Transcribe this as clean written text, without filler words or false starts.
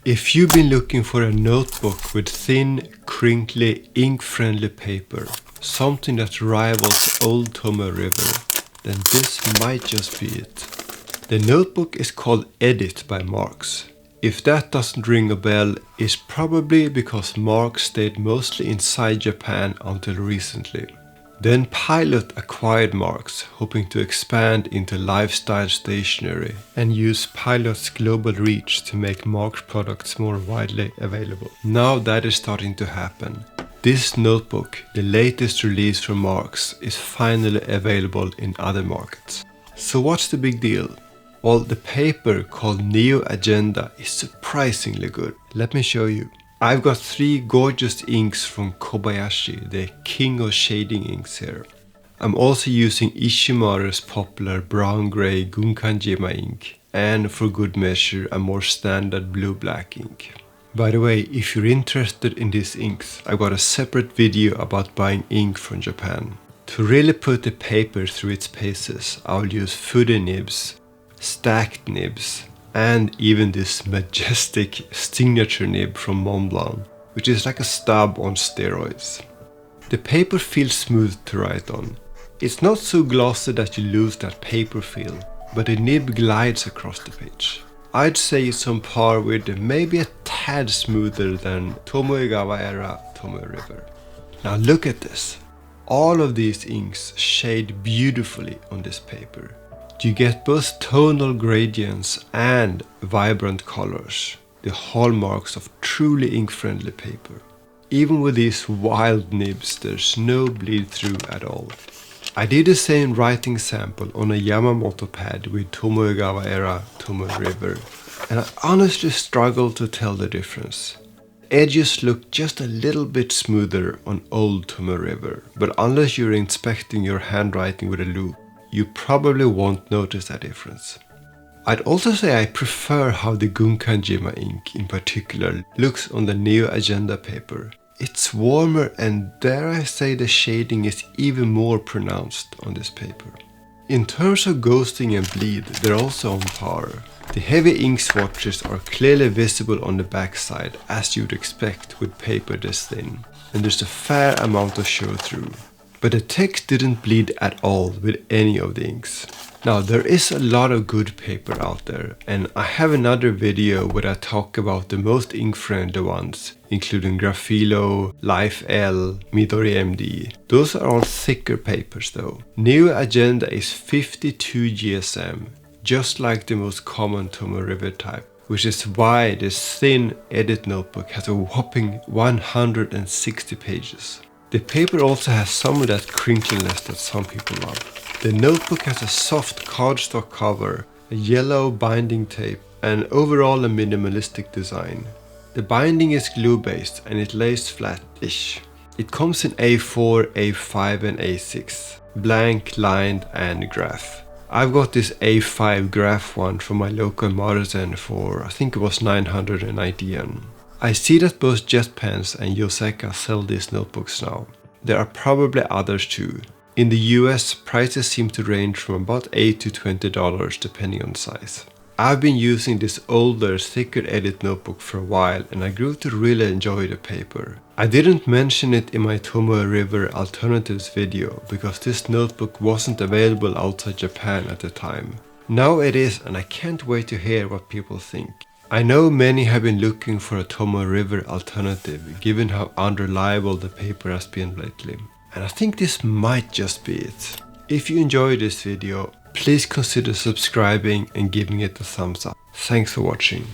If you've been looking for a notebook with thin, crinkly, ink-friendly paper, something that rivals old Tomoe River, then this might just be it. The notebook is called Edit by Marks. If that doesn't ring a bell, it's probably because Marks stayed mostly inside Japan until recently. Then Pilot acquired Marks, hoping to expand into lifestyle stationery and use Pilot's global reach to make Marks products more widely available. Now that is starting to happen. This notebook, the latest release from Marks, is finally available in other markets. So what's the big deal? Well, the paper called Neo Agenda is surprisingly good. Let me show you. I've got 3 gorgeous inks from Kobayashi, the king of shading inks here. I'm also using Ishimaru's popular brown-grey Gunkanjima ink, and for good measure a more standard blue-black ink. By the way, if you're interested in these inks, I've got a separate video about buying ink from Japan. To really put the paper through its paces, I'll use Fude nibs, stacked nibs, and even this majestic signature nib from Montblanc, which is like a stub on steroids. The paper feels smooth to write on. It's not so glossy that you lose that paper feel, but the nib glides across the page. I'd say it's on par with maybe a tad smoother than Tomoe era Tomoe River. Now look at this. All of these inks shade beautifully on this paper. You get both tonal gradients and vibrant colors, the hallmarks of truly ink-friendly paper. Even with these wild nibs, there's no bleed through at all. I did the same writing sample on a Yamamoto pad with Tomoe era Tomoe River, and I honestly struggle to tell the difference. Edges look just a little bit smoother on old Tomoe River, but unless you're inspecting your handwriting with a loupe, you probably won't notice that difference. I'd also say I prefer how the Gunkanjima ink in particular looks on the Neo Agenda paper. It's warmer, and dare I say the shading is even more pronounced on this paper. In terms of ghosting and bleed, they're also on par. The heavy ink swatches are clearly visible on the backside, as you'd expect with paper this thin, and there's a fair amount of show through. But the text didn't bleed at all with any of the inks. Now there is a lot of good paper out there, and I have another video where I talk about the most ink-friendly ones, including Grafilo, Life L, Midori MD. Those are all thicker papers though. Neo Agenda is 52 GSM, just like the most common Tomoe River type, which is why this thin edit notebook has a whopping 160 pages. The paper also has some of that crinkliness that some people love. The notebook has a soft cardstock cover, a yellow binding tape, and overall a minimalistic design. The binding is glue-based and it lays flat-ish. It comes in A4, A5 and A6, blank, lined and graph. I've got this A5 graph one from my local Marzen for I think it was 990 yen. I see that both JetPens and Yoseka sell these notebooks now. There are probably others too. In the US, prices seem to range from about $8 to $20 depending on size. I've been using this older, thicker edit notebook for a while, and I grew to really enjoy the paper. I didn't mention it in my Tomoe River Alternatives video because this notebook wasn't available outside Japan at the time. Now it is, and I can't wait to hear what people think. I know many have been looking for a Tomoe River alternative given how unreliable the paper has been lately. And I think this might just be it. If you enjoyed this video, please consider subscribing and giving it a thumbs up. Thanks for watching.